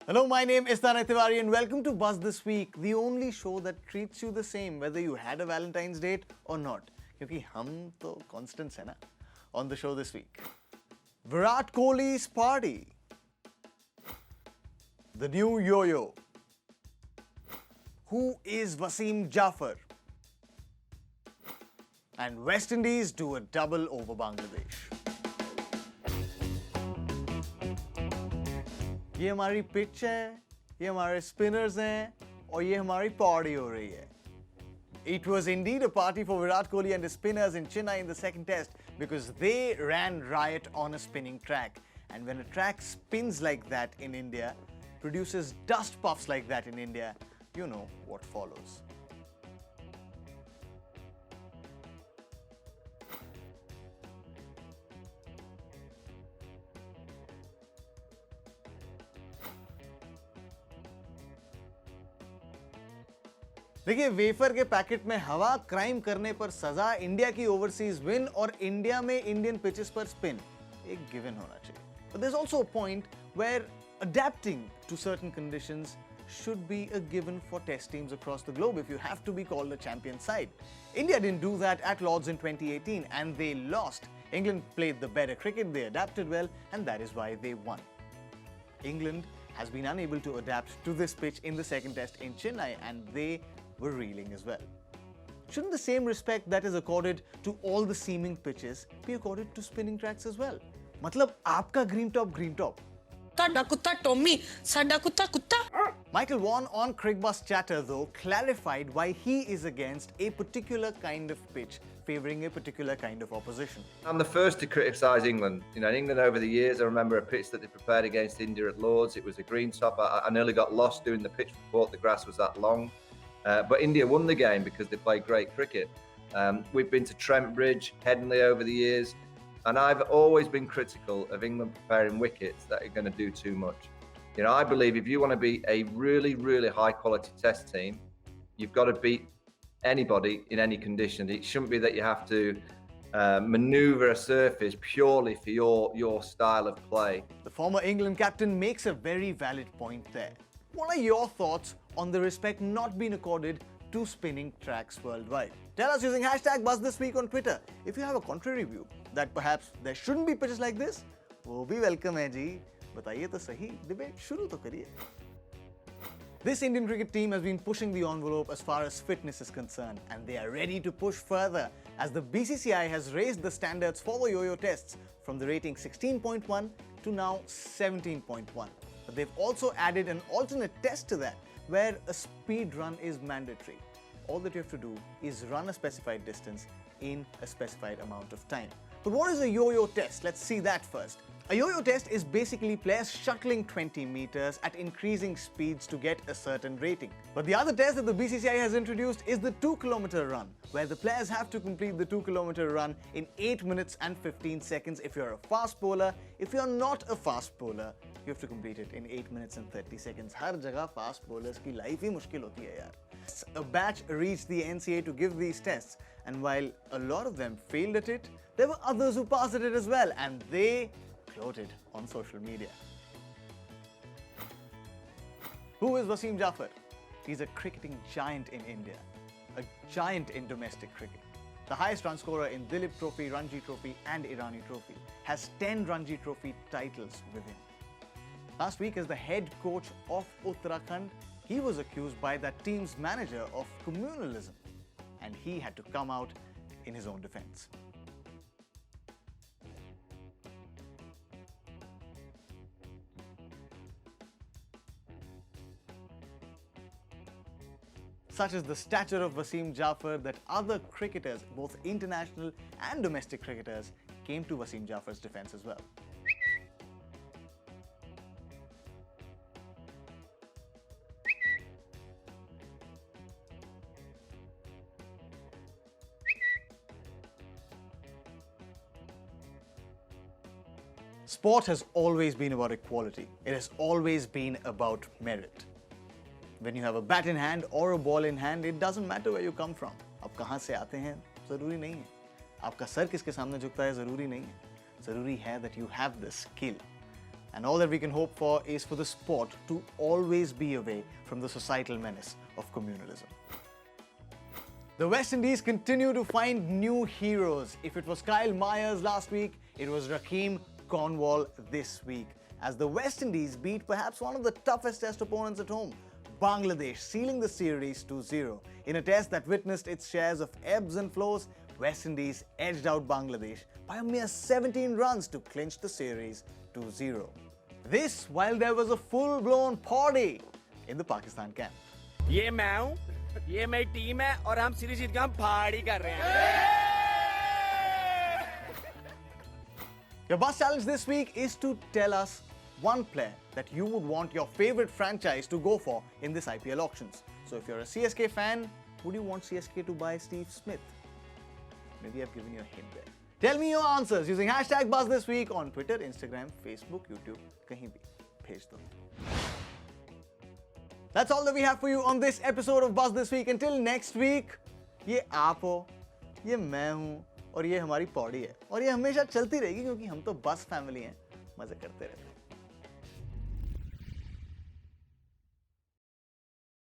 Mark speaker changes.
Speaker 1: Hello, my name is Tanay Tiwari and welcome to Buzz This Week, the only show that treats you the same whether you had a Valentine's date or not. क्योंकि हम तो constants हैं ना. On the show this week, Virat Kohli's party, the new Yoyo, who is Wasim Jaffer, and West Indies do a double over Bangladesh. ये हमारी pitch है, ये हमारे स्पिनर्स हैं और ये हमारी पार्टी हो रही है. It was indeed a party for Virat Kohli and his spinners in Chennai in the second test because they ran riot on a spinning track. And when a track spins like that in India, produces dust puffs like that in India, you know what follows. देखिए, wafer के packet में हवा, crime करने पर सजा, India की overseas win और India में इंडियन पिचेस पर स्पिन एक गिवन होना चाहिए. But there's also a point where adapting to certain conditions should be a given for test teams across the globe if you have to be called a champion side. India didn't do that at Lord's in 2018 and they lost. England played the better cricket, they adapted well, and that is why they won. England has been unable to adapt to this pitch in the second test in Chennai and they were reeling as well. Shouldn't the same respect that is accorded to all the seaming pitches be accorded to spinning tracks as well? मतलब आपका green top.
Speaker 2: साडा कुत्ता Tommy, साडा कुत्ता कुत्ता.
Speaker 1: Michael Vaughan on Crickbus Chatter though clarified why he is against a particular kind of pitch favouring a particular kind of opposition.
Speaker 3: I'm the first to criticise England. You know, in England over the years, I remember a pitch that they prepared against India at Lord's. It was a green top. I nearly got lost doing the pitch report. The grass was that long. But India won the game because they played great cricket. We've been to Trent Bridge, Headingley over the years, and I've always been critical of England preparing wickets that are going to do too much. You know, I believe if you want to be a really, really high quality test team, you've got to beat anybody in any condition. It shouldn't be that you have to manoeuvre a surface purely for your style of play.
Speaker 1: The former England captain makes a very valid point there. What are your thoughts on the respect not being accorded to spinning tracks worldwide? Tell us using hashtag BuzzThisWeek on Twitter. If you have a contrary view that perhaps there shouldn't be pitches like this, वो भी welcome है जी. बताइए तो सही, debate शुरू तो करिए. This Indian cricket team has been pushing the envelope as far as fitness is concerned and they are ready to push further as the BCCI has raised the standards for the Yoyo Tests from the rating 16.1 to now 17.1. But they've also added an alternate test to that where a speed run is mandatory. All that you have to do is run a specified distance in a specified amount of time. But what is a Yoyo Test? Let's see that first. A Yoyo Test is basically players shuttling 20 meters at increasing speeds to get a certain rating. But the other test that the BCCI has introduced is the 2-kilometer run, where the players have to complete the 2-kilometer run in 8 minutes and 15 seconds if you're a fast bowler. If you're not a fast bowler, you have to complete it in 8 minutes and 30 seconds. हर जगह fast bowlers की life ही मुश्किल होती है यार. A batch reached the NCA to give these tests, and while a lot of them failed at it, there were others who passed at it as well, and they floated on social media. Who is Wasim Jaffer? He's a cricketing giant in India, a giant in domestic cricket. The highest run scorer in Dilip Trophy, Ranji Trophy and Irani Trophy, has 10 Ranji Trophy titles with him. Last week as the head coach of Uttarakhand, he was accused by that team's manager of communalism and he had to come out in his own defense. Such is the stature of Wasim Jaffer that other cricketers, both international and domestic cricketers, came to Wasim Jaffer's defense as well. Sport has always been about equality. It has always been about merit. When you have a bat in hand or a ball in hand, it doesn't matter where you come from. आप कहाँ से आते हैं ज़रूरी नहीं है. आपका sir किसके सामने झुकता है ज़रूरी नहीं है. ज़रूरी है that you have the skill. And all that we can hope for is for the sport to always be away from the societal menace of communalism. The West Indies continue to find new heroes. If it was Kyle Myers last week, it was Rakeem Cornwall this week, as the West Indies beat perhaps one of the toughest test opponents at home, Bangladesh, sealing the series 2-0. In a test that witnessed its shares of ebbs and flows, West Indies edged out Bangladesh by a mere 17 runs to clinch the series 2-0. This while there was a full-blown party in the Pakistan camp.
Speaker 4: ये मैं हूँ, ये मेरी team है और हम series जीत के हम पार्टी कर रहे हैं।
Speaker 1: Your bus challenge this week is to tell us one player that you would want your favorite franchise to go for in this IPL auctions. So if you're a CSK fan, would you want CSK to buy Steve Smith? Maybe I've given you a hint there. Tell me your answers using hashtag Buzz this week on Twitter, Instagram, Facebook, YouTube, kahin bhi. Bhej do. That's all that we have for you on this episode of Buzz this week. Until next week, ये आप हो, ये मैं हूँ और ये हमारी पॉडी है और ये हमेशा चलती रहेगी क्योंकि हम तो बस फैमिली हैं, मजे करते रहते हैं.